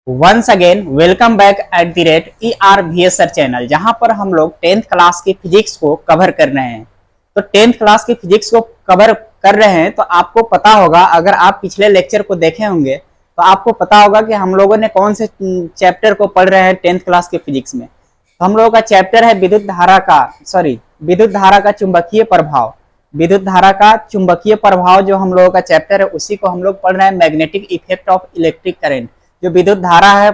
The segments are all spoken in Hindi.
Once again welcome back at the rate ERVSR channel, जहां पर हम लोग 10th क्लास की फिजिक्स को कवर कर रहे हैं। तो 10th क्लास की फिजिक्स को कवर कर रहे हैं तो आपको पता होगा, अगर आप पिछले लेक्चर को देखे होंगे तो आपको पता होगा कि हम लोगों ने कौन से चैप्टर को पढ़ रहे हैं 10th क्लास के फिजिक्स में। तो हम लोगों का चैप्टर है विद्युत धारा का चुंबकीय प्रभाव। विद्युत धारा का चुंबकीय प्रभाव जो हम लोगों का चैप्टर है, उसी को हम लोग पढ़ रहे हैं, magnetic effect of electric current. जो विद्युत धारा है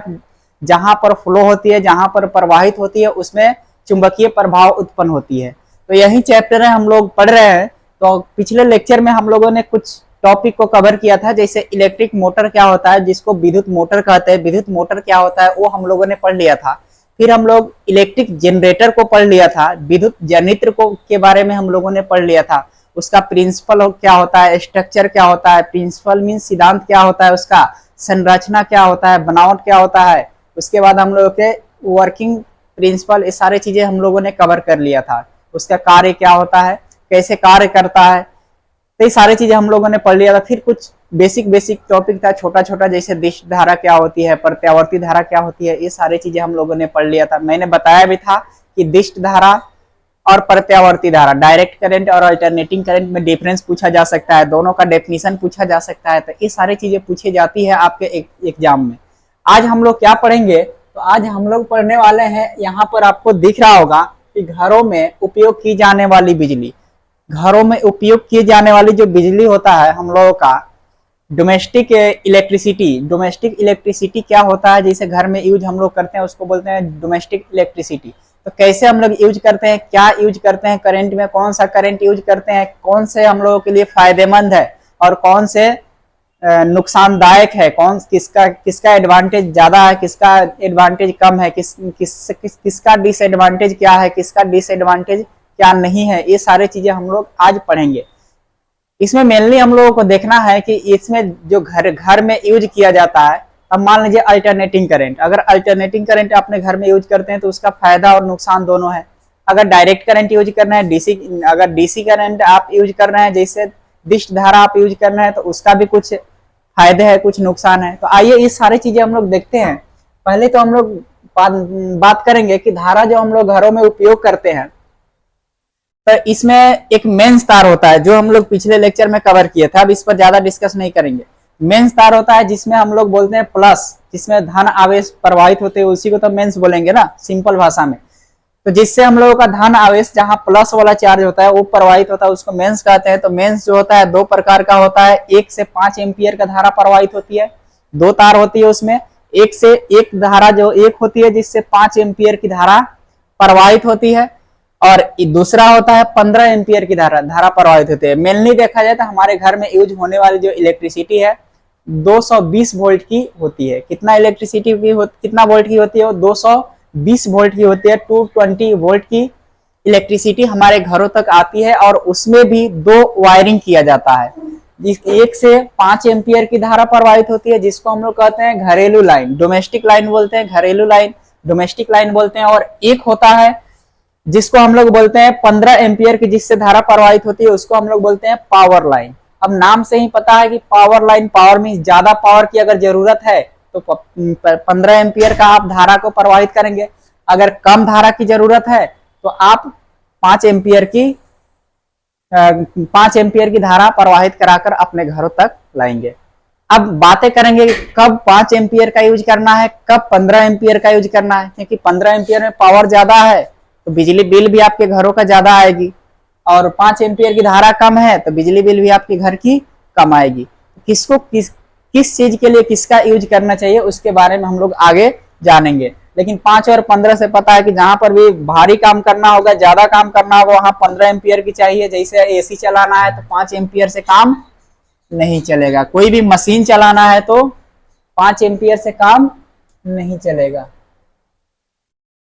जहां पर फ्लो होती है, जहां पर प्रवाहित होती है, उसमें चुंबकीय प्रभाव उत्पन्न होती है। तो यही चैप्टर है हम लोग पढ़ रहे हैं। तो पिछले लेक्चर में हम लोगों ने कुछ टॉपिक को कवर किया था, जैसे इलेक्ट्रिक मोटर क्या होता है, जिसको विद्युत मोटर कहते हैं, विद्युत मोटर क्या होता है वो हम लोगों ने पढ़ लिया था। फिर हम लोग इलेक्ट्रिक जनरेटर को पढ़ लिया था, विद्युत जनित्र को के बारे में हम लोगों ने पढ़ लिया था। उसका प्रिंसिपल क्या होता है, स्ट्रक्चर क्या होता है, प्रिंसिपल मीन सिद्धांत क्या होता है, उसका संरचना क्या होता है, बनावट क्या होता है। उसके बाद हम लोगों के वर्किंग प्रिंसिपल, ये सारी चीजें हम लोगों ने कवर कर लिया था। उसका कार्य क्या होता है, कैसे कार्य करता है, तो ये सारी चीजें हम लोगों ने पढ़ लिया था। फिर कुछ बेसिक टॉपिक था छोटा छोटा, जैसे दिष्ट धारा क्या होती है, प्रत्यावर्ती धारा क्या होती है, ये सारी चीजें हम लोगों ने पढ़ लिया था। मैंने बताया भी था कि दिष्ट धारा और प्रत्यावर्ती धारा, डायरेक्ट करंट और अल्टरनेटिंग करंट में डिफरेंस पूछा जा सकता है, दोनों का डेफिनेशन पूछा जा सकता है। तो ये सारी चीजें पूछी जाती है आपके एग्जाम में। आज हम लोग क्या पढ़ेंगे, तो आज हम लोग पढ़ने वाले हैं, यहाँ पर आपको दिख रहा होगा कि घरों में उपयोग की जाने वाली बिजली। घरों में उपयोग की जाने वाली जो बिजली होता है हम लोगों का, डोमेस्टिक इलेक्ट्रिसिटी। डोमेस्टिक इलेक्ट्रिसिटी क्या होता है, जैसे घर में यूज हम लोग करते हैं उसको बोलते हैं डोमेस्टिक इलेक्ट्रिसिटी। तो कैसे हम लोग यूज करते हैं, क्या यूज करते हैं, करंट में कौन सा करंट यूज करते हैं, कौन से हम लोगों के लिए फायदेमंद है और कौन से नुकसानदायक है, कौन किसका एडवांटेज ज्यादा है, किसका एडवांटेज कम है, किसका डिसएडवांटेज क्या है, किसका डिसएडवांटेज क्या नहीं है, ये सारी चीजें हम लोग आज पढ़ेंगे। इसमें मेनली हम लोगों को देखना है कि इसमें जो घर में यूज किया जाता है, अब मान लीजिए अल्टरनेटिंग करंट, अगर अल्टरनेटिंग करंट अपने घर में यूज करते हैं तो उसका फायदा और नुकसान दोनों है। अगर डायरेक्ट करंट यूज करना है, अगर डीसी करंट आप यूज कर रहे हैं, जैसे डिस्ट धारा आप यूज कर रहे हैं, तो उसका भी कुछ फायदे है, कुछ नुकसान है। तो आइए ये सारी चीजें हम लोग देखते हैं। पहले तो हम लोग बात करेंगे कि धारा जो हम लोग घरों में उपयोग करते हैं, तो इसमें एक मेंस तार होता है, जो हम लोग पिछले लेक्चर में कवर किए थे, अब इस पर ज्यादा डिस्कस नहीं करेंगे। मेंस तार होता है जिसमें हम लोग बोलते हैं प्लस, जिसमें धन आवेश प्रवाहित होते हैं, उसी को तो मेंस बोलेंगे ना सिंपल भाषा में। तो जिससे हम लोगों का धन आवेश, जहां प्लस वाला चार्ज होता है वो प्रवाहित होता है, उसको मेंस कहते हैं। तो मेंस जो होता है दो प्रकार का होता है, 1 से 5 एम्पियर का धारा प्रवाहित होती है, दो तार होती है उसमें। एक धारा जो एक होती है जिससे 5 एम्पियर की धारा प्रवाहित होती है, और दूसरा होता है 15 एम्पियर की धारा प्रवाहित होती है। मेनली देखा जाए तो हमारे घर में यूज होने वाली जो इलेक्ट्रिसिटी है 220 वोल्ट की होती है। कितना कितना वोल्ट की होती है, वो 220 वोल्ट की होती है। 220 वोल्ट की इलेक्ट्रिसिटी हमारे घरों तक आती है, और उसमें भी दो वायरिंग किया जाता है। 1 से 5 एम्पियर की धारा प्रवाहित होती है, जिसको हम लोग कहते हैं घरेलू लाइन, डोमेस्टिक लाइन बोलते हैं, घरेलू लाइन डोमेस्टिक लाइन बोलते हैं। और एक होता है जिसको हम लोग बोलते हैं 15 एम्पियर की, जिससे धारा प्रवाहित होती है, उसको हम लोग बोलते हैं पावर लाइन। अब नाम से ही पता है कि पावर लाइन, पावर मीन ज्यादा पावर की अगर जरूरत है तो 15 एम्पियर का आप धारा को प्रवाहित करेंगे। अगर कम धारा की जरूरत है तो आप 5 एम्पियर की धारा प्रवाहित कराकर अपने घरों तक लाएंगे। अब बातें करेंगे कब 5 एम्पियर का यूज करना है, कब 15 एम्पियर का यूज करना है। क्योंकि 15 एम्पियर में पावर ज्यादा है तो बिजली बिल भी आपके घरों का ज्यादा आएगी, और 5 एम्पियर की धारा कम है तो बिजली बिल भी आपके घर की कम आएगी। किस चीज के लिए किसका यूज करना चाहिए उसके बारे में हम लोग आगे जानेंगे। लेकिन 5 और 15 से पता है कि जहां पर भी भारी काम करना होगा, ज्यादा काम करना होगा, वहां 15 एम्पियर की चाहिए। जैसे एसी चलाना है तो 5 एम्पियर से काम नहीं चलेगा, कोई भी मशीन चलाना है तो 5 एम्पियर से काम नहीं चलेगा।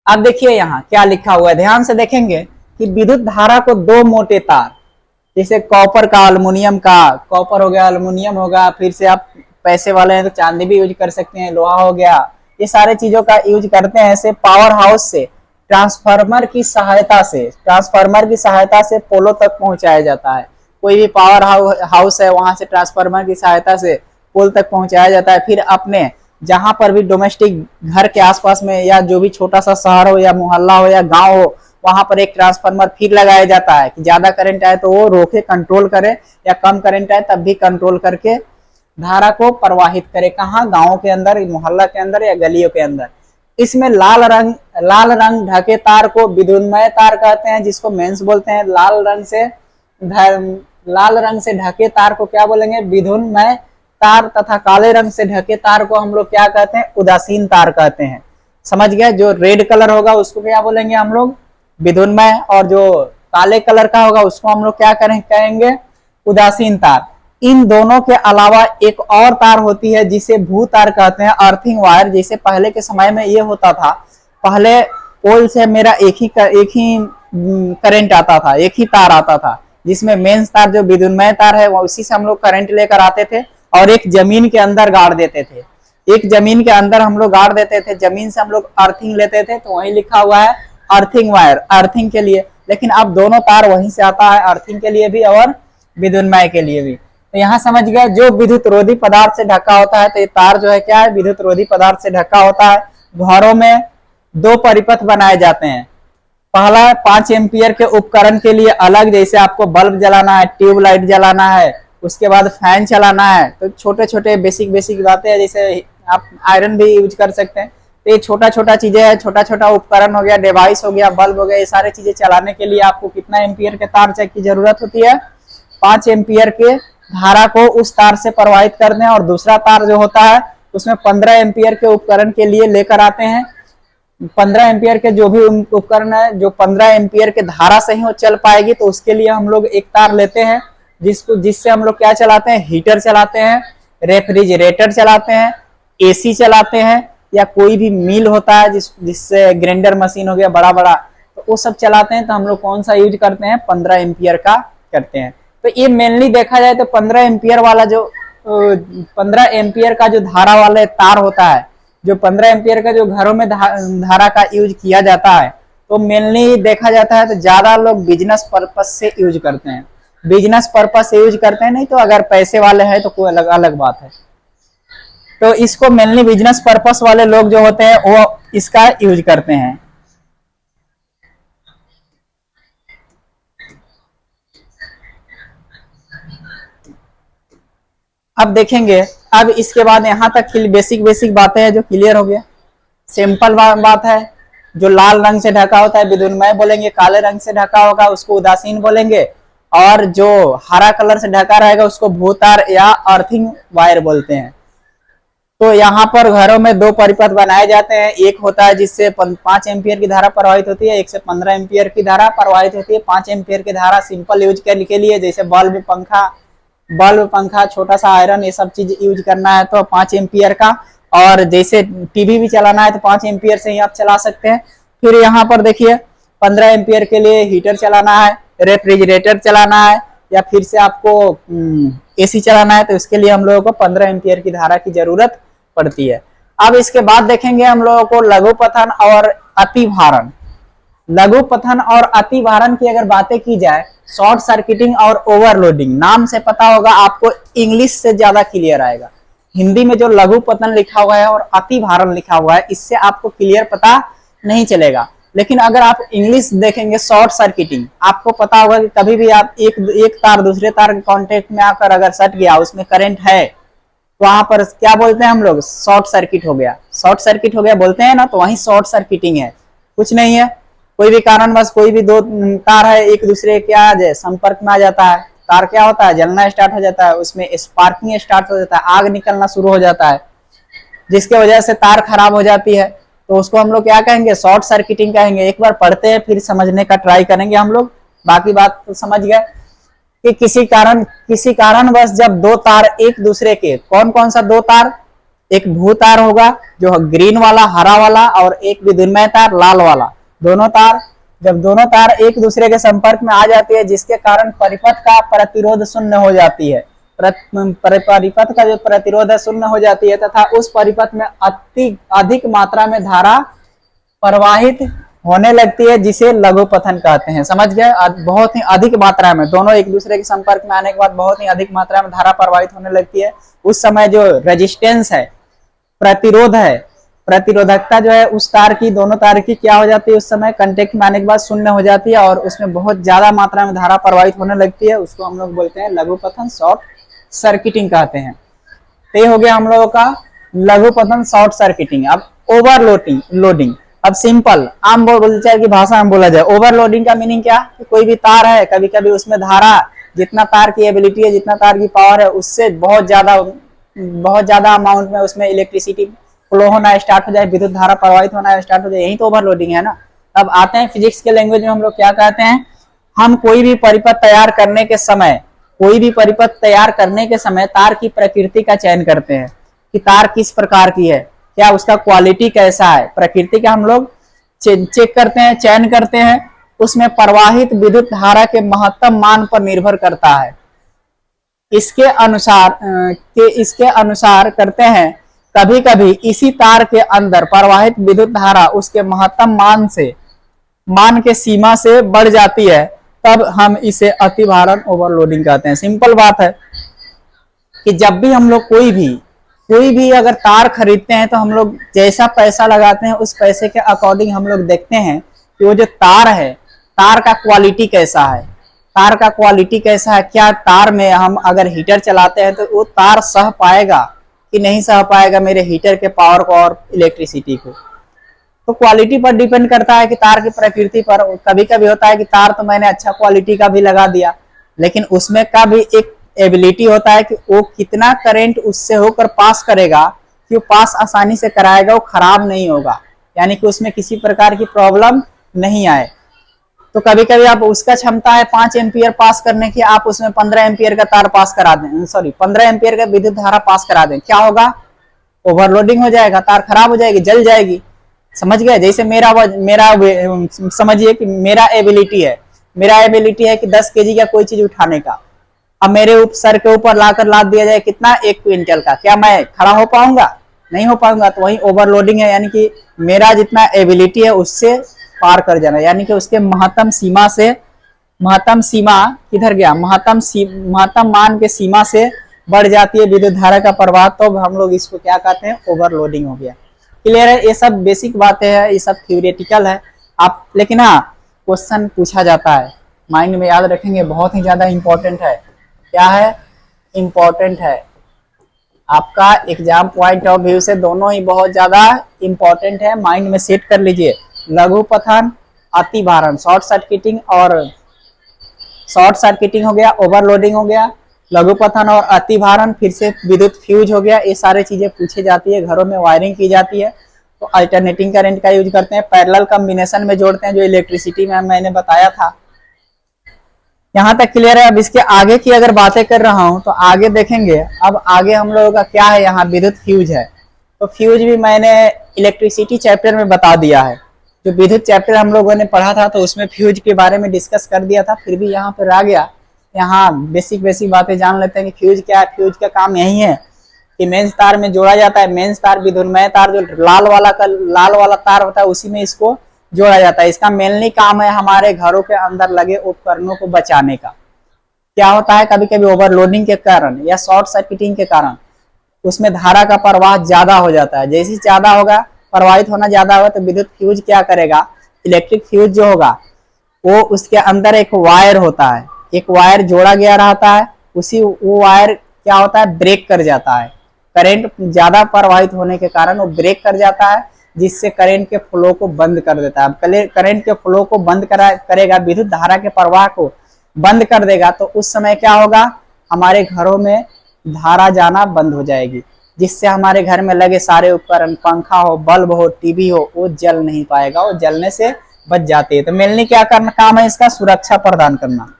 अब देखिए यहाँ क्या लिखा हुआ है, ध्यान से देखेंगे कि विद्युत धारा को दो मोटे तार, जैसे कॉपर का, अल्युमिनियम का, कॉपर हो गया, अल्युमिनियम होगा, फिर से आप पैसे वाले हैं तो चांदी भी यूज कर सकते हैं, लोहा हो गया, ये सारे चीजों का यूज करते हैं। ऐसे पावर हाउस से ट्रांसफार्मर की सहायता से पोलों तक पहुंचाया जाता है। कोई भी पावर हाउस है, वहां से ट्रांसफार्मर की सहायता से पोल तक पहुंचाया जाता है। फिर अपने जहां पर भी डोमेस्टिक घर के आसपास में या जो भी छोटा सा शहर हो या मोहल्ला हो या गांव हो, वहां पर एक ट्रांसफार्मर फिर लगाया जाता है कि ज्यादा करंट आए तो वो रोके, कंट्रोल करे, या कम करंट आए तब भी कंट्रोल करके धारा को प्रवाहित करे। कहाँ? गांव के अंदर, मोहल्ला के अंदर या गलियों के अंदर। इसमें लाल रंग ढके तार को विद्युन्मय तार कहते हैं, जिसको मेंस बोलते हैं। लाल रंग से ढके तार को क्या बोलेंगे? विद्युन्मय तार। तथा काले रंग से ढके तार को हम लोग क्या कहते हैं? उदासीन तार कहते हैं। समझ गए? जो रेड कलर होगा उसको क्या बोलेंगे हम लोग? विद्युन्मय। और जो काले कलर का होगा उसको हम लोग क्या कहेंगे? उदासीन तार। इन दोनों के अलावा एक और तार होती है जिसे भू तार कहते हैं, अर्थिंग वायर। जैसे पहले के समय में ये होता था, पहले पोल से मेरा एक ही करंट आता था, एक ही तार आता था, जिसमें मेंस तार जो विद्युन्मय तार है उसी से हम लोग करंट लेकर आते थे और एक जमीन के अंदर गाड़ देते थे। एक जमीन के अंदर हम लोग गाड़ देते थे, जमीन से हम लोग अर्थिंग लेते थे, तो वही लिखा हुआ है अर्थिंग वायर, अर्थिंग के लिए। लेकिन अब दोनों तार वहीं से आता है, अर्थिंग के लिए भी और विद्युन्मय के लिए भी। तो यहाँ समझ गया, जो विद्युत रोधी पदार्थ से ढका होता है, तो ये तार जो है क्या है? विद्युत रोधी पदार्थ से ढका होता है। घरों में दो परिपथ बनाए जाते हैं। पहला 5 एम्पियर के उपकरण के लिए अलग, जैसे आपको बल्ब जलाना है, ट्यूबलाइट जलाना है, उसके बाद फैन चलाना है। तो छोटे छोटे बेसिक बातें हैं, जैसे आप आयरन भी यूज कर सकते हैं। तो ये छोटा छोटा चीजें है, छोटा छोटा उपकरण हो गया, डिवाइस हो गया, बल्ब हो गया, ये सारी चीजें चलाने के लिए आपको कितना एम्पियर के तार की जरूरत होती है? 5 एम्पियर के धारा को उस तार से प्रवाहित करते हैं। और दूसरा तार जो होता है उसमें 15 एम्पियर के उपकरण के लिए लेकर आते हैं। 15 एम्पियर के जो भी उपकरण है, जो 15 एम्पियर के धारा से ही वो चल पाएगी, तो उसके लिए हम लोग एक तार लेते हैं, जिससे हम लोग क्या चलाते हैं? हीटर चलाते हैं, रेफ्रिजरेटर चलाते हैं, एसी चलाते हैं, या कोई भी मिल होता है जिससे ग्राइंडर मशीन हो गया बड़ा बड़ा, तो वो सब चलाते हैं। तो हम लोग कौन सा यूज करते हैं? 15 एम्पियर का करते हैं। तो ये मेनली देखा जाए तो 15 एम्पियर वाला जो 15 एम्पियर का जो धारा वाले तार होता है, जो 15 एम्पियर का जो घरों में धारा का यूज किया जाता है, तो मेनली देखा जाता है तो ज्यादा लोग बिजनेस पर्पस से यूज करते हैं। बिजनेस पर्पस से यूज करते हैं, नहीं तो अगर पैसे वाले हैं तो कोई अलग अलग बात है। तो इसको मेनली बिजनेस पर्पस वाले लोग जो होते हैं वो इसका यूज करते हैं। अब देखेंगे, अब इसके बाद यहाँ तक बेसिक बातें हैं जो क्लियर हो गया। सिंपल बात है, जो लाल रंग से ढका होता है विद्युन्मय बोलेंगे, काले रंग से ढका होगा उसको उदासीन बोलेंगे, और जो हरा कलर से ढका रहेगा उसको भूतार या अर्थिंग वायर बोलते हैं। तो यहाँ पर घरों में दो परिपथ बनाए जाते हैं। एक होता है जिससे 5 एम्पियर की धारा प्रवाहित होती है, एक से 15 एम्पियर की धारा प्रवाहित होती है। 5 एम्पियर की धारा सिंपल यूज करने के लिए, जैसे बल्ब, पंखा, छोटा सा आयरन, ये सब चीज यूज करना है तो 5 एम्पियर का। और जैसे टीवी भी चलाना है तो 5 एम्पियर से ही आप चला सकते हैं। फिर यहाँ पर देखिए 15 एम्पियर के लिए हीटर चलाना है, रेफ्रिजरेटर चलाना है, या फिर से आपको एसी चलाना है, तो इसके लिए हम लोगों को 15 एम्पियर की धारा की जरूरत पड़ती है। अब इसके बाद देखेंगे हम लोगों को लघु पथन और अति भारण। लघु पथन और अति भारण की अगर बातें की जाए, शॉर्ट सर्किटिंग और ओवरलोडिंग, नाम से पता होगा आपको, इंग्लिश से ज्यादा क्लियर आएगा। हिंदी में जो लघु पतन लिखा हुआ है और अति भारण लिखा हुआ है, इससे आपको क्लियर पता नहीं चलेगा। लेकिन अगर आप इंग्लिश देखेंगे, शॉर्ट सर्किटिंग, आपको पता होगा कि कभी भी आप एक तार दूसरे तार के कांटेक्ट में आकर अगर सट गया, उसमें करंट है, तो वहां पर क्या बोलते हैं हम लोग? शॉर्ट सर्किट हो गया। शॉर्ट सर्किट हो गया बोलते हैं ना, तो वही शॉर्ट सर्किटिंग है, कुछ नहीं है। कोई भी कारणवश कोई भी दो तार है एक दूसरे के आ जाए, संपर्क में आ जाता है, तार क्या होता है? जलना स्टार्ट हो जाता है, उसमें स्पार्किंग स्टार्ट हो जाता है, आग निकलना शुरू हो जाता है, जिसके वजह से तार खराब हो जाती है। तो उसको हम लोग क्या कहेंगे? शॉर्ट सर्किटिंग कहेंगे। एक बार पढ़ते हैं फिर समझने का ट्राई करेंगे हम लोग। बाकी बात तो समझ गए कि किसी कारणवश जब दो तार एक दूसरे के, कौन कौन सा दो तार? एक भू तार होगा जो ग्रीन वाला, हरा वाला, और एक विद्युन्मय तार लाल वाला। जब दोनों तार एक दूसरे के संपर्क में आ जाती है, जिसके कारण परिपथ का प्रतिरोध शून्य हो जाती है, परिपथ का जो प्रतिरोध है शून्य हो जाती है, तथा उस परिपथ में अधिक मात्रा में धारा प्रवाहित होने लगती है, जिसे लघु पथन कहते हैं। समझ गए? बहुत ही अधिक मात्रा में दोनों एक दूसरे के संपर्क में आने के बाद बहुत ही अधिक मात्रा में धारा प्रवाहित होने लगती है। उस समय जो रेजिस्टेंस है, प्रतिरोध है, प्रतिरोधकता जो है उस तार की, दोनों तार की क्या हो जाती है उस समय कांटेक्ट में आने के बाद शून्य हो जाती है और उसमें बहुत ज्यादा मात्रा में धारा प्रवाहित होने लगती है। उसको हम लोग बोलते हैं लघु पतन, शॉर्ट सर्किटिंग कहते हैं। तो ये हो गया हम लोगों का लघु पतन, शॉर्ट सर्किटिंग। अब ओवरलोडिंग, लोडिंग, अब सिंपल आम बोलचाल की भाषा में बोला जाए, ओवरलोडिंग का मीनिंग क्या, कि कोई भी तार है, कभी कभी उसमें धारा, जितना तार की एबिलिटी है, जितना तार की पावर है, उससे बहुत ज्यादा अमाउंट में उसमें इलेक्ट्रिसिटी फ्लो होना स्टार्ट हो जाए, विद्युत धारा प्रवाहित होना स्टार्ट हो जाए, यही तो ओवरलोडिंग है ना। अब आते हैं फिजिक्स के लैंग्वेज में, हम लोग क्या कहते हैं, हम कोई भी परिपथ तैयार करने के समय, कोई भी परिपथ तैयार करने के समय तार की प्रकृति का चयन करते हैं कि तार किस प्रकार की है, क्या उसका क्वालिटी कैसा है, प्रकृति का हम लोग चेक करते हैं, चयन करते हैं। उसमें प्रवाहित विद्युत धारा के महत्तम मान पर निर्भर करता है। इसके अनुसार करते हैं, कभी कभी इसी तार के अंदर प्रवाहित विद्युत धारा उसके महत्तम मान के सीमा से बढ़ जाती है, तब हम इसे अतिभारण ओवरलोडिंग कहते हैं। सिंपल बात है कि जब भी हम लोग कोई भी अगर तार खरीदते हैं तो हम लोग जैसा पैसा लगाते हैं उस पैसे के अकॉर्डिंग हम लोग देखते हैं कि वो जो तार है, तार का क्वालिटी कैसा है, तार का क्वालिटी कैसा है, क्या तार में हम अगर हीटर चलाते हैं तो वो तार सह पाएगा कि नहीं सह पाएगा मेरे हीटर के पावर को और इलेक्ट्रिसिटी को। तो क्वालिटी पर डिपेंड करता है कि तार की प्रकृति पर। कभी कभी होता है कि तार तो मैंने अच्छा क्वालिटी का भी लगा दिया, लेकिन उसमें का भी एक एबिलिटी होता है कि वो कितना करंट उससे होकर पास करेगा कि वो पास आसानी से कराएगा, वो खराब नहीं होगा, यानी कि उसमें किसी प्रकार की प्रॉब्लम नहीं आए। तो कभी कभी आप उसका क्षमता है 5 एम्पियर पास करने की, आप उसमें 15 एम्पियर का तार पास करा दें, 15 एम्पियर का विद्युत धारा पास करा दें, क्या होगा, ओवरलोडिंग हो जाएगा, तार खराब हो जाएगी, जल जाएगी। समझ गए। जैसे मेरा समझिए कि मेरा एबिलिटी है कि 10 केजी का कोई चीज उठाने का, अब मेरे सर के ऊपर लाद दिया जाए कितना, 1 क्विंटल का, क्या मैं खड़ा हो पाऊंगा, नहीं हो पाऊंगा। तो वही ओवरलोडिंग है, यानी कि मेरा जितना एबिलिटी है उससे पार कर जाना, यानी कि उसके महत्तम सीमा किधर गया, महत्तम मान के सीमा से बढ़ जाती है विद्युत धारा का प्रवाह, तो हम लोग इसको क्या कहते हैं, ओवरलोडिंग हो गया। क्लियर है। ये सब बेसिक बातें हैं, ये सब थ्योरेटिकल है आप, लेकिन हाँ क्वेश्चन पूछा जाता है, माइंड में याद रखेंगे, बहुत ही ज्यादा इंपॉर्टेंट है। क्या है, इंपॉर्टेंट है, आपका एग्जाम पॉइंट ऑफ व्यू से दोनों ही बहुत ज्यादा इंपॉर्टेंट है, माइंड में सेट कर लीजिए। लघु पतन, अतिभारण, शॉर्ट सर्किटिंग हो गया, ओवरलोडिंग हो गया, लघु पतन और अतिभारण, फिर से विद्युत फ्यूज हो गया। ये सारे चीजें पूछी जाती है, घरों में वायरिंग की जाती है, तो अल्टरनेटिंग करंट का यूज करते हैं, पैरेलल कॉम्बिनेशन में जोड़ते हैं, जो इलेक्ट्रिसिटी में मैंने बताया था। यहाँ तक क्लियर है। अब इसके आगे की अगर बातें कर रहा हूं तो आगे देखेंगे। अब आगे हम लोगों का क्या है, यहाँ विद्युत फ्यूज है, तो फ्यूज भी मैंने इलेक्ट्रिसिटी चैप्टर में बता दिया है। जो विद्युत चैप्टर हम लोगों ने पढ़ा था तो उसमें फ्यूज के बारे में डिस्कस कर दिया था, फिर भी यहाँ पर आ गया। यहाँ बेसिक बातें जान लेते हैं कि फ्यूज क्या है। फ्यूज का काम यही है कि मेंस तार में जोड़ा जाता है, मेंस तार, विद्युन्मय तार, जो लाल वाला तार होता है उसी में इसको जोड़ा जाता है। इसका मेनली काम है हमारे घरों के अंदर लगे उपकरणों को बचाने का। क्या होता है, कभी कभी ओवरलोडिंग के कारण या शॉर्ट सर्किटिंग के कारण उसमें धारा का प्रवाह ज्यादा हो जाता है। जैसे ज्यादा होगा, प्रवाहित होना ज्यादा होगा, तो विद्युत फ्यूज क्या करेगा, इलेक्ट्रिक फ्यूज जो होगा वो उसके अंदर एक वायर होता है, एक वायर जोड़ा गया रहता है, वो वायर क्या होता है, ब्रेक कर जाता है। करंट ज्यादा प्रवाहित होने के कारण वो ब्रेक कर जाता है, जिससे करंट के फ्लो को बंद कर देता है। करंट के फ्लो को बंद करेगा, विद्युत धारा के प्रवाह को बंद कर देगा, तो उस समय क्या होगा, हमारे घरों में धारा जाना बंद हो जाएगी, जिससे हमारे घर में लगे सारे उपकरण, पंखा हो, बल्ब हो, टीवी हो, वो जल नहीं पाएगा, वो जलने से बच जाते हैं। तो मेनली क्या करना काम है इसका, सुरक्षा प्रदान करना।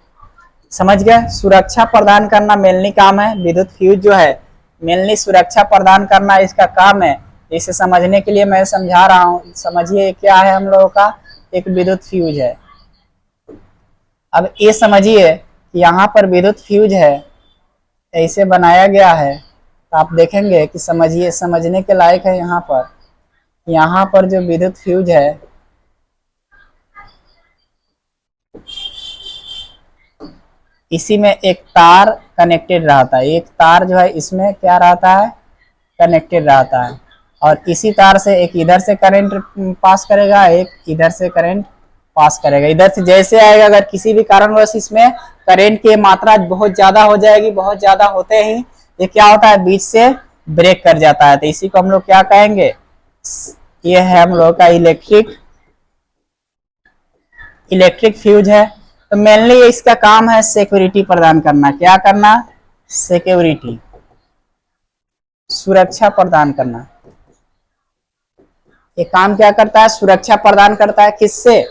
समझ गए, सुरक्षा प्रदान करना मेनली काम है। विद्युत फ्यूज जो है मेनली सुरक्षा प्रदान करना इसका काम है। इसे समझने के लिए मैं समझा रहा हूँ। समझिए क्या है हम लोगों का, एक विद्युत फ्यूज है। अब ये समझिए कि यहाँ पर विद्युत फ्यूज है, ऐसे बनाया गया है, तो आप देखेंगे कि समझिए, समझने के लायक है। यहाँ पर जो विद्युत फ्यूज है, इसी में एक तार कनेक्टेड रहता है, एक तार जो है इसमें क्या रहता है, कनेक्टेड रहता है। और इसी तार से एक इधर से करंट पास करेगा, एक इधर से करंट पास करेगा। इधर से जैसे आएगा, अगर किसी भी कारणवश इसमें करंट की मात्रा बहुत ज्यादा हो जाएगी, बहुत ज्यादा होते ही ये क्या होता है, बीच से ब्रेक कर जाता है। तो इसी को हम लोग क्या कहेंगे, ये है हम लोग का इलेक्ट्रिक फ्यूज है। तो मेनली इसका काम है सिक्योरिटी प्रदान करना। क्या करना, सिक्योरिटी, सुरक्षा प्रदान करना। ये काम क्या करता है, सुरक्षा प्रदान करता है। किससे,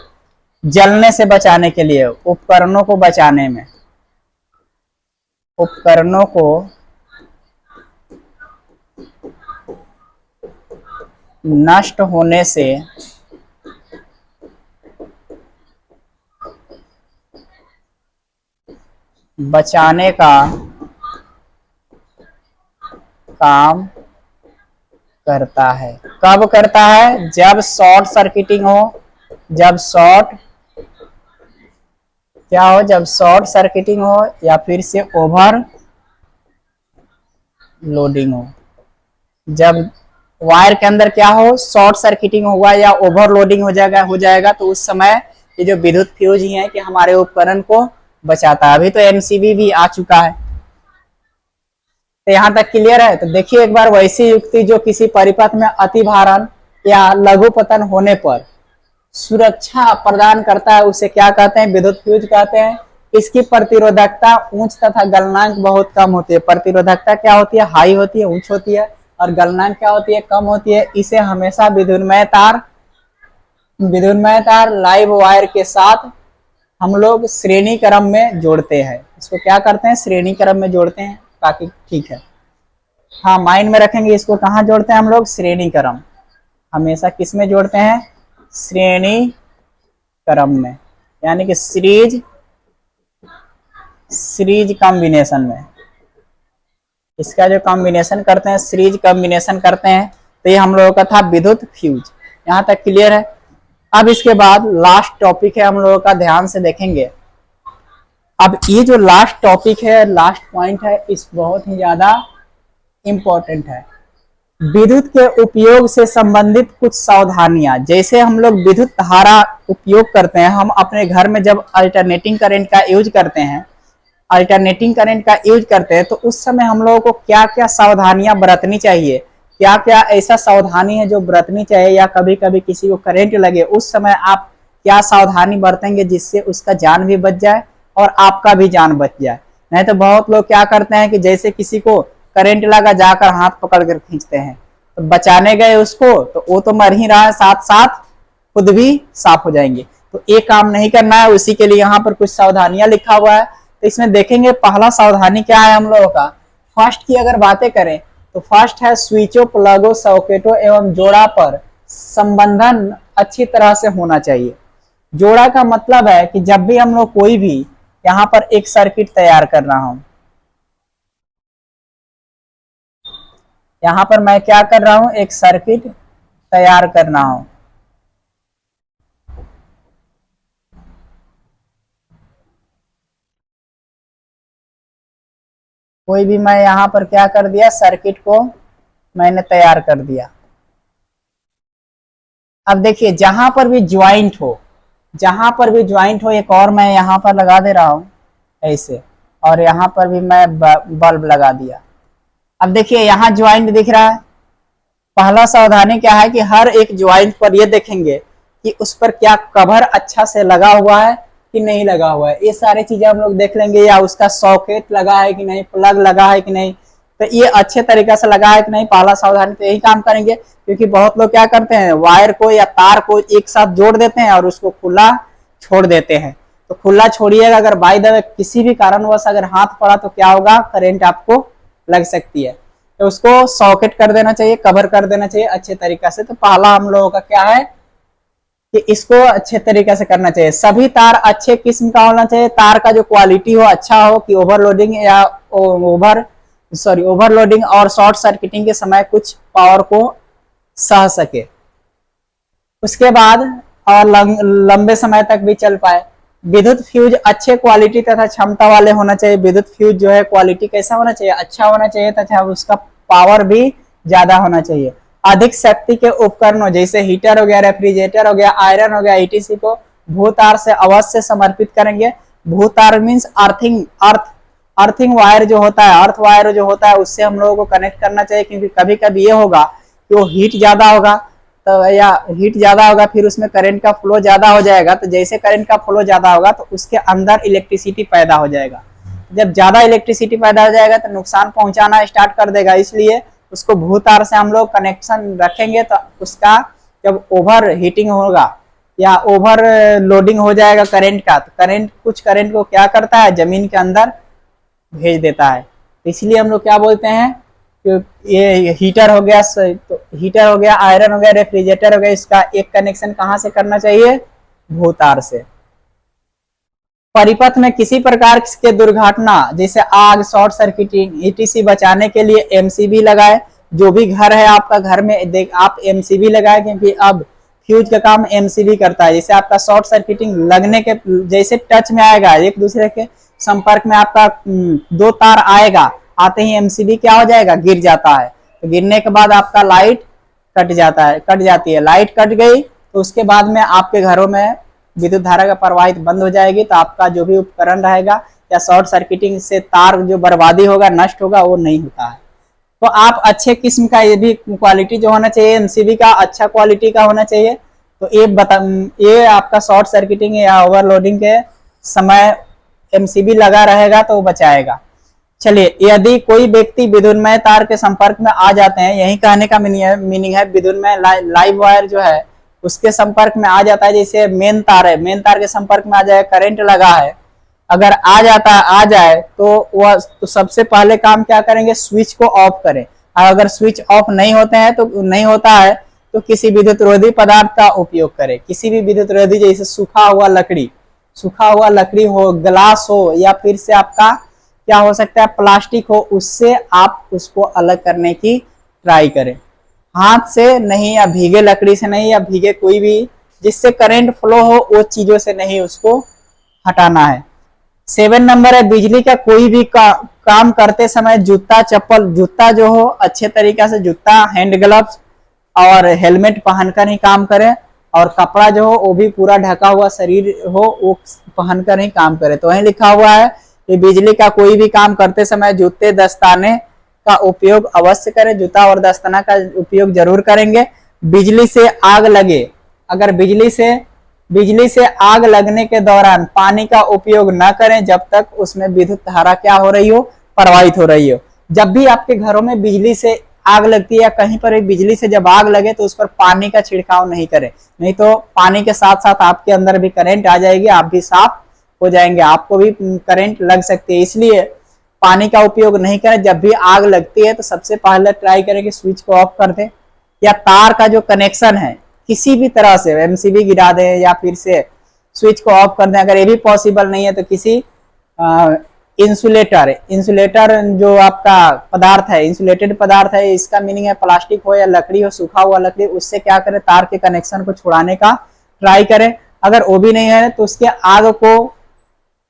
जलने से बचाने के लिए, उपकरणों को बचाने में, उपकरणों को नष्ट होने से बचाने का काम करता है। कब करता है, जब शॉर्ट सर्किटिंग हो, जब शॉर्ट सर्किटिंग हो या फिर से ओवर लोडिंग हो। जब वायर के अंदर क्या हो, शॉर्ट सर्किटिंग होगा या ओवरलोडिंग हो जाएगा तो उस समय ये जो विद्युत फ्यूज ही है कि हमारे उपकरण को बचाता है। अभी तो एमसीबी भी आ चुका है। तो यहाँ तक क्लियर है। तो देखिए एक बार, वैसी युक्ति जो किसी परिपथ में अति भारण या लघु पतन होने पर सुरक्षा प्रदान करता है, उसे क्या कहते हैं, विद्युत फ्यूज कहते हैं। इसकी प्रतिरोधकता उच्च तथा गलनांक बहुत कम होती है। प्रतिरोधकता क्या होती है, हाई होती है, उच्च होती है, और गलनांक क्या होती है, कम होती है। इसे हमेशा विद्युन्मय तार लाइव वायर के साथ हम लोग श्रेणी क्रम में जोड़ते हैं। इसको क्या करते हैं, श्रेणी क्रम में जोड़ते हैं, ताकि ठीक है, हाँ माइंड में रखेंगे। इसको कहाँ जोड़ते हैं हम लोग, श्रेणी क्रम। हमेशा किस में जोड़ते हैं, श्रेणी क्रम में, यानी कि सीरीज कॉम्बिनेशन में। इसका जो कॉम्बिनेशन करते हैं, सीरीज कॉम्बिनेशन करते हैं। तो ये हम लोगों का था विद्युत फ्यूज। यहाँ तक क्लियर है। अब इसके बाद लास्ट टॉपिक है हम लोगों का, ध्यान से देखेंगे। अब ये जो लास्ट टॉपिक है, लास्ट पॉइंट है, इस बहुत ही ज्यादा इंपॉर्टेंट है। विद्युत के उपयोग से संबंधित कुछ सावधानियां। जैसे हम लोग विद्युत धारा उपयोग करते हैं, हम अपने घर में जब अल्टरनेटिंग करंट का यूज करते हैं, तो उस समय हम लोगों को क्या क्या सावधानियां बरतनी चाहिए, क्या क्या ऐसा सावधानी है जो बरतनी चाहिए, या कभी कभी किसी को करंट लगे उस समय आप क्या सावधानी बरतेंगे जिससे उसका जान भी बच जाए और आपका भी जान बच जाए। नहीं तो बहुत लोग क्या करते हैं कि जैसे किसी को करंट लगा, जाकर हाथ पकड़ कर खींचते हैं, तो बचाने गए उसको तो वो तो मर ही रहा है, साथ साथ खुद भी साफ हो जाएंगे। तो ये काम नहीं करना है। उसी के लिए यहाँ पर कुछ सावधानियां लिखा हुआ है। तो इसमें देखेंगे पहला सावधानी क्या है हम लोगों का। फर्स्ट की अगर बातें करें तो फर्स्ट है स्विचों, प्लगों, सॉकेटों एवं जोड़ा पर संबंधन अच्छी तरह से होना चाहिए। जोड़ा का मतलब है कि जब भी हम लोग कोई भी यहाँ पर एक सर्किट तैयार कर रहा हूं, यहाँ पर मैं क्या कर रहा हूं, एक सर्किट तैयार कर रहा हूं। कोई भी मैं यहाँ पर क्या कर दिया, सर्किट को मैंने तैयार कर दिया। अब देखिए जहां पर भी ज्वाइंट हो, एक और मैं यहाँ पर लगा दे रहा हूं ऐसे, और यहाँ पर भी मैं बल्ब लगा दिया। अब देखिए यहाँ ज्वाइंट दिख रहा है। पहला सावधानी क्या है कि हर एक ज्वाइंट पर ये देखेंगे कि उस पर क्या कवर अच्छा से लगा हुआ है कि नहीं लगा हुआ है। ये सारी चीजें हम लोग देख लेंगे, या उसका सॉकेट लगा है कि नहीं, प्लग लगा है कि नहीं, तो ये अच्छे तरीके से लगा है कि नहीं। पहला सावधानी तो यही काम करेंगे, क्योंकि बहुत लोग क्या करते हैं, वायर को या तार को एक साथ जोड़ देते हैं और उसको खुला छोड़ देते हैं। तो खुला छोड़िएगा, अगर बाय द वे किसी भी कारणवश अगर हाथ पड़ा तो क्या होगा, करंट आपको लग सकती है। तो उसको सॉकेट कर देना चाहिए, कवर कर देना चाहिए अच्छे तरीके से। तो पहला हम लोगों का क्या है कि इसको अच्छे तरीके से करना चाहिए। सभी तार अच्छे किस्म का होना चाहिए, तार का जो क्वालिटी हो अच्छा हो, कि ओवरलोडिंग और शॉर्ट सर्किटिंग के समय कुछ पावर को सह सके। उसके बाद और लंबे समय तक भी चल पाए। विद्युत फ्यूज अच्छे क्वालिटी तथा क्षमता वाले होना चाहिए। विद्युत फ्यूज जो है क्वालिटी कैसा होना चाहिए, अच्छा होना चाहिए, तथा उसका पावर भी ज्यादा होना चाहिए। अधिक शक्ति के उपकरणों जैसे हीटर हो गया, रेफ्रिजरेटर हो गया, आयरन हो गया, ईटीसी को भूतार से अवश्य समर्पित करेंगे। भूतार मीन्स अर्थिंग वायर जो होता है, अर्थ वायर जो होता है उससे हम लोगों को कनेक्ट करना चाहिए, क्योंकि कभी कभी ये होगा कि वो हीट ज्यादा होगा तो या हीट ज्यादा होगा फिर उसमें करंट का फ्लो ज्यादा हो जाएगा। तो जैसे करंट का फ्लो ज्यादा होगा तो उसके अंदर इलेक्ट्रिसिटी पैदा हो जाएगा। जब ज्यादा इलेक्ट्रिसिटी पैदा हो जाएगा तो नुकसान पहुंचाना स्टार्ट कर देगा, इसलिए उसको भूतार से हम लोग कनेक्शन रखेंगे तो उसका जब ओवर हीटिंग होगा या ओवर लोडिंग हो जाएगा करंट का, तो कुछ करंट को क्या करता है, जमीन के अंदर भेज देता है। तो इसलिए हम लोग क्या बोलते हैं कि ये हीटर हो गया, तो हीटर हो गया, आयरन हो गया, रेफ्रिजरेटर हो गया, इसका एक कनेक्शन कहाँ से करना चाहिए, भूतार से। परिपथ में किसी प्रकार के दुर्घटना जैसे आग, शॉर्ट सर्किटिंग ईटीसी बचाने के लिए एमसीबी लगाए। जो भी घर है आपका, घर में आप एमसीबी लगाए, क्योंकि अब फ्यूज का काम एमसीबी करता है। जैसे आपका शॉर्ट सर्किटिंग लगने के जैसे टच में आएगा, एक दूसरे के संपर्क में आपका दो तार आएगा, आते ही एमसीबी क्या हो जाएगा, गिर जाता है। तो गिरने के बाद आपका लाइट कट जाती है। लाइट कट गई तो उसके बाद में आपके घरों में विद्युत धारा का प्रवाहित बंद हो जाएगी। तो आपका जो भी उपकरण रहेगा या शॉर्ट सर्किटिंग से तार जो बर्बादी होगा, नष्ट होगा, वो नहीं होता है। तो आप अच्छे किस्म का, ये भी क्वालिटी जो होना चाहिए एमसीबी का, अच्छा क्वालिटी का होना चाहिए। तो ये आपका शॉर्ट सर्किटिंग या ओवरलोडिंग के समय एमसीबी लगा रहेगा तो वो बचाएगा। चलिए, यदि कोई व्यक्ति विद्युन्मय तार के संपर्क में आ जाते हैं, यही कहने का मीनिंग है, विद्युन्मय लाइव वायर जो है उसके संपर्क में आ जाता है। जैसे मेन तार है, मेन तार के संपर्क में आ जाए, करंट लगा है, अगर आ जाए तो वह तो सबसे पहले काम क्या करेंगे, स्विच को ऑफ करें। अगर स्विच ऑफ नहीं होता है तो किसी विद्युत रोधी पदार्थ का उपयोग करें। किसी भी विद्युत रोधी, जैसे सूखा हुआ लकड़ी हो, ग्लास हो, या फिर से आपका क्या हो सकता है, प्लास्टिक हो, उससे आप उसको अलग करने की ट्राई करें। हाथ से नहीं, या भीगे लकड़ी से नहीं, या भीगे कोई भी जिससे करंट फ्लो हो वो चीजों से नहीं उसको हटाना है। 7 नंबर है, बिजली का कोई भी काम करते समय जूता जो हो अच्छे तरीका से, जूता, हैंड ग्लव्स और हेलमेट पहनकर ही काम करें, और कपड़ा जो हो वो भी पूरा ढका हुआ शरीर हो, वो पहनकर ही काम करें। तो वहीं लिखा हुआ है कि बिजली का कोई भी काम करते समय जूते, दस्ताने का उपयोग अवश्य करें। जूता और दस्ताना का उपयोग जरूर करेंगे। बिजली से आग लगे, अगर बिजली से आग लगने के दौरान पानी का उपयोग न करें जब तक उसमें विद्युत धारा क्या हो रही हो, प्रवाहित हो रही हो। जब भी आपके घरों में बिजली से आग लगती है या कहीं पर बिजली से जब आग लगे तो उस पर पानी का छिड़काव नहीं करें, नहीं तो पानी के साथ साथ आपके अंदर भी करंट आ जाएगी, आप भी साफ हो जाएंगे, आपको भी करंट लग सकती है। इसलिए पानी का उपयोग नहीं करें। जब भी आग लगती है तो सबसे पहले ट्राई करें कि स्विच को ऑफ कर दें, या तार का जो कनेक्शन है किसी भी तरह से एमसीबी गिरा दें या फिर से स्विच को ऑफ कर दें। अगर ये भी पॉसिबल नहीं है तो किसी इंसुलेटर जो आपका पदार्थ है, इंसुलेटेड पदार्थ है, इसका मीनिंग है प्लास्टिक हो या लकड़ी हो, सूखा हुआ लकड़ी, उससे क्या करें, तार के कनेक्शन को छुड़ाने का ट्राई करें। अगर वो भी नहीं है तो उसके आग को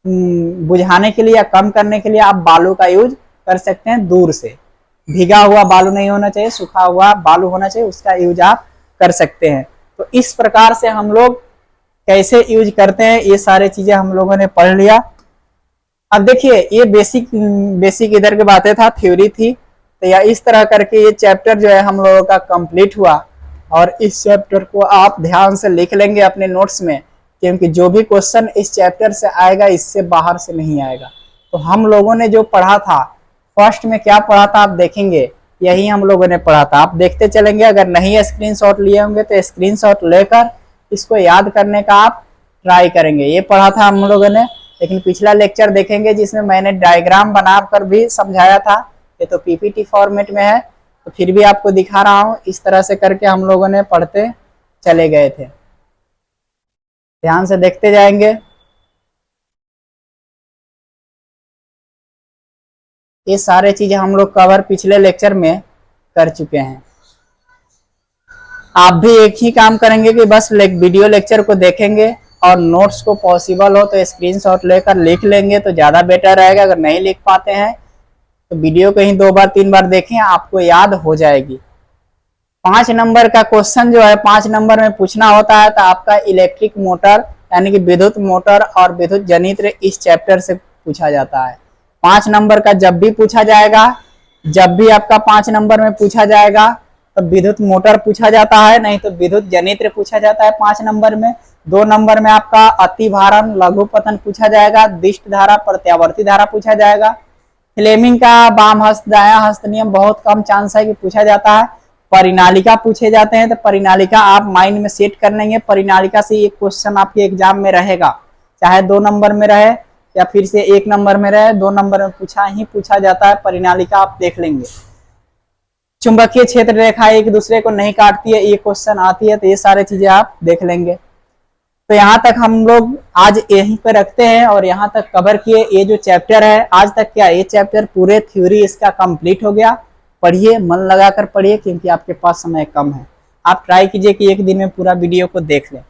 बुझाने के लिए या कम करने के लिए आप बालू का यूज कर सकते हैं। दूर से भीगा हुआ बालू नहीं होना चाहिए, सूखा हुआ बालू होना चाहिए, उसका यूज आप कर सकते हैं। तो इस प्रकार से हम लोग कैसे यूज करते हैं ये सारी चीजें हम लोगों ने पढ़ लिया। अब देखिए, ये बेसिक इधर की बातें था, थ्योरी थी। तो या इस तरह करके ये चैप्टर जो है हम लोगों का कंप्लीट हुआ, और इस चैप्टर को आप ध्यान से लिख लेंगे अपने नोट्स में, क्योंकि जो भी क्वेश्चन इस चैप्टर से आएगा इससे बाहर से नहीं आएगा। तो हम लोगों ने जो पढ़ा था, फर्स्ट में क्या पढ़ा था आप देखेंगे, यही हम लोगों ने पढ़ा था, आप देखते चलेंगे। अगर नहीं स्क्रीनशॉट लिए होंगे तो स्क्रीनशॉट लेकर इसको याद करने का आप ट्राई करेंगे। ये पढ़ा था हम लोगों ने, लेकिन पिछला लेक्चर देखेंगे जिसमें मैंने डायग्राम बनाकर भी समझाया था। ये तो पीपीटी फॉर्मेट में है, तो फिर भी आपको दिखा रहा हूँ। इस तरह से करके हम लोगों ने पढ़ते चले गए थे, ध्यान से देखते जाएंगे। ये सारे चीजें हम लोग कवर पिछले लेक्चर में कर चुके हैं। आप भी एक ही काम करेंगे कि बस वीडियो लेक्चर को देखेंगे और नोट्स को पॉसिबल हो तो स्क्रीनशॉट लेकर लिख लेंगे तो ज्यादा बेटर रहेगा। अगर नहीं लिख पाते हैं तो वीडियो को ही 2 बार 3 बार देखें, आपको याद हो जाएगी। 5 नंबर का क्वेश्चन जो है 5 नंबर में पूछना होता है तो आपका इलेक्ट्रिक मोटर यानी कि विद्युत मोटर और विद्युत जनित्र इस चैप्टर से पूछा जाता है। 5 नंबर का जब भी पूछा जाएगा, जब भी आपका 5 नंबर में पूछा जाएगा तो विद्युत मोटर पूछा जाता है, नहीं तो विद्युत जनित्र पूछा जाता है 5 नंबर में। 2 नंबर में आपका अतिभारण लघुपतन पूछा जाएगा, दिष्ट धारा प्रत्यावर्ती धारा पूछा जाएगा। फ्लेमिंग का वाम हस्त दायां हस्त नियम बहुत कम चांस है कि पूछा जाता है। परिनालिका पूछे जाते हैं तो परिनालिका आप माइंड में सेट कर लेंगे, परिनालिका से एक क्वेश्चन आपके एग्जाम में रहेगा, चाहे 2 नंबर में रहे या फिर से 1 नंबर में रहे, 2 नंबर में पूछा जाता है। परिनालिका आप देख लेंगे। चुंबकीय क्षेत्र रेखा एक दूसरे को नहीं काटती है, ये क्वेश्चन आती है, तो ये सारी चीजें आप देख लेंगे। तो यहाँ तक हम लोग आज यहीं पे रखते हैं और यहाँ तक कवर किए। ये जो चैप्टर है आज तक क्या ये चैप्टर पूरे थ्योरी इसका कंप्लीट हो गया। पढ़िए, मन लगाकर पढ़िए, क्योंकि आपके पास समय कम है। आप ट्राई कीजिए कि एक दिन में पूरा वीडियो को देख लें।